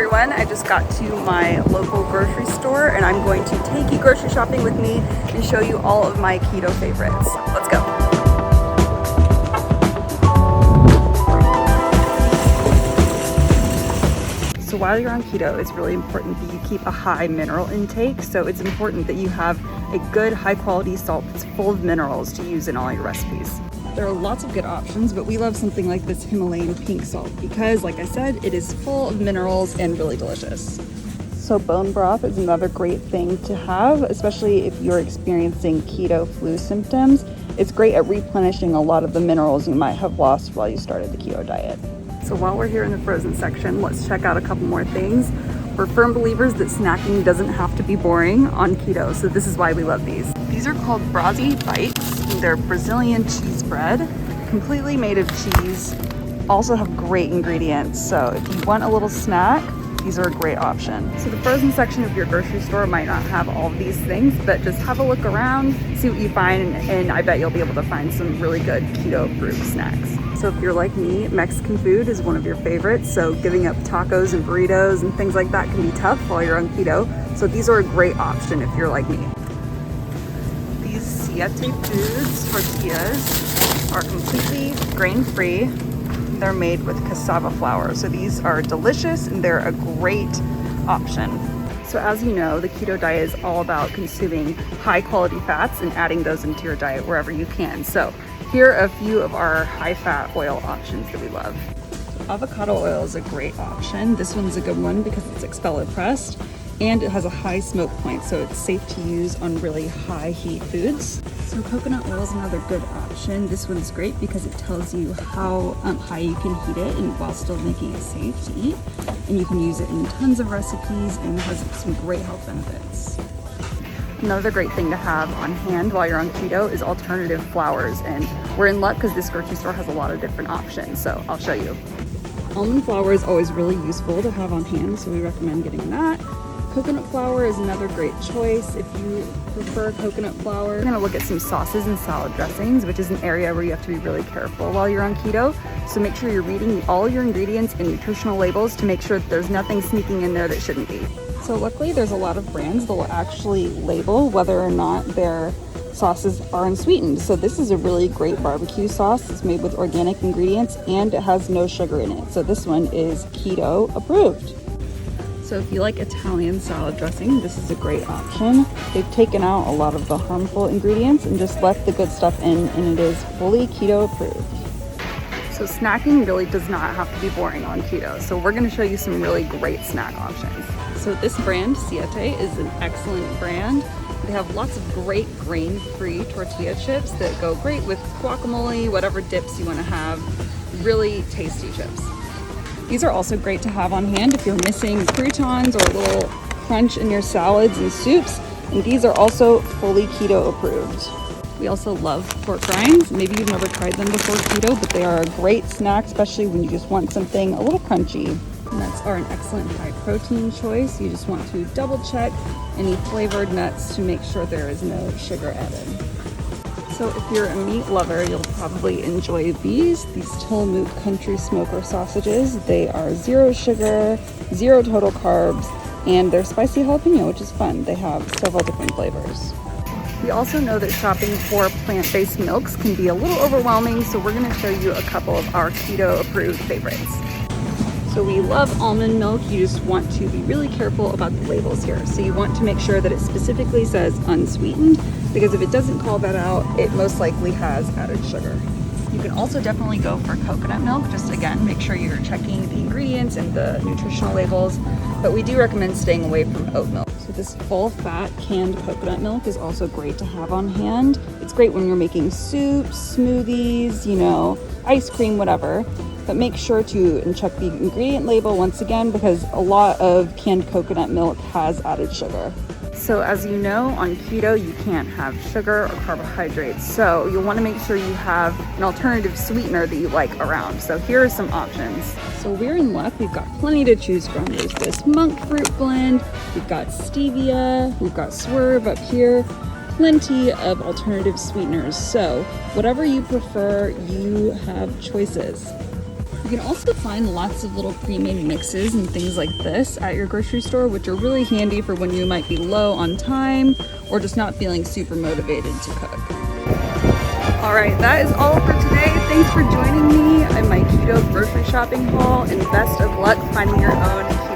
everyone, I just got to my local grocery store and I'm going to take you grocery shopping with me and show you all of my keto favorites. Let's go. So while you're on keto, it's really important that you keep a high mineral intake. So it's important that you have a good high quality salt that's full of minerals to use in all your recipes. There are lots of good options, but we love something like this Himalayan pink salt because, like I said, it is full of minerals and really delicious. So bone broth is another great thing to have, especially if you're experiencing keto flu symptoms. It's great at replenishing a lot of the minerals you might have lost while you started the keto diet. So while we're here in the frozen section, let's check out a couple more things. We're firm believers that snacking doesn't have to be boring on keto, so this is why we love these. These are called Brazi Bites. They're Brazilian cheese bread, completely made of cheese, also have great ingredients. So if you want a little snack, these are a great option. So the frozen section of your grocery store might not have all of these things, but just have a look around, see what you find, and I bet you'll be able to find some really good keto-approved snacks. So if you're like me, Mexican food is one of your favorites, so giving up tacos and burritos and things like that can be tough while you're on keto. So these are a great option if you're like me. These Siete Foods tortillas are completely grain-free. They're made with cassava flour. So these are delicious and they're a great option. So as you know, the keto diet is all about consuming high quality fats and adding those into your diet wherever you can. So here are a few of our high fat oil options that we love. Avocado oil is a great option. This one's a good one because it's expeller pressed and it has a high smoke point, so it's safe to use on really high heat foods. So coconut oil is another good option. This one's great because it tells you how high you can heat it and while still making it safe to eat. And you can use it in tons of recipes and it has some great health benefits. Another great thing to have on hand while you're on keto is alternative flours, and we're in luck because this grocery store has a lot of different options, so I'll show you. Almond flour is always really useful to have on hand, so we recommend getting that. Coconut flour is another great choice if you prefer coconut flour. We're gonna look at some sauces and salad dressings, which is an area where you have to be really careful while you're on keto. So make sure you're reading all your ingredients and nutritional labels to make sure that there's nothing sneaking in there that shouldn't be. So luckily there's a lot of brands that will actually label whether or not their sauces are unsweetened. So this is a really great barbecue sauce. It's made with organic ingredients and it has no sugar in it. So this one is keto approved. So if you like Italian salad dressing, this is a great option. They've taken out a lot of the harmful ingredients and just left the good stuff in, and it is fully keto approved. So snacking really does not have to be boring on keto. So we're gonna show you some really great snack options. So this brand, Siete, is an excellent brand. They have lots of great grain-free tortilla chips that go great with guacamole, whatever dips you wanna have. Really tasty chips. These are also great to have on hand if you're missing croutons or a little crunch in your salads and soups. And these are also fully keto approved. We also love pork rinds. Maybe you've never tried them before keto, but they are a great snack, especially when you just want something a little crunchy. Nuts are an excellent high protein choice. You just want to double check any flavored nuts to make sure there is no sugar added. So if you're a meat lover, you'll probably enjoy these Tillamook Country Smoker sausages. They are 0 sugar, 0 total carbs, and they're spicy jalapeno, which is fun. They have several different flavors. We also know that shopping for plant-based milks can be a little overwhelming, so we're gonna show you a couple of our keto-approved favorites. So we love almond milk. You just want to be really careful about the labels here. So you want to make sure that it specifically says unsweetened, because if it doesn't call that out, it most likely has added sugar. You can also definitely go for coconut milk. Just again, make sure you're checking the ingredients and the nutritional labels, but we do recommend staying away from oat milk. So this full fat canned coconut milk is also great to have on hand. It's great when you're making soups, smoothies, ice cream, whatever. But make sure to check the ingredient label once again, because a lot of canned coconut milk has added sugar. So as you know, on keto, you can't have sugar or carbohydrates. So you'll want to make sure you have an alternative sweetener that you like around. So here are some options. So we're in luck. We've got plenty to choose from. There's this monk fruit blend. We've got stevia. We've got swerve up here. Plenty of alternative sweeteners. So whatever you prefer, you have choices. You can also find lots of little pre-made mixes and things like this at your grocery store, which are really handy for when you might be low on time or just not feeling super motivated to cook. All right, that is all for today. Thanks for joining me on my keto grocery shopping haul, and best of luck finding your own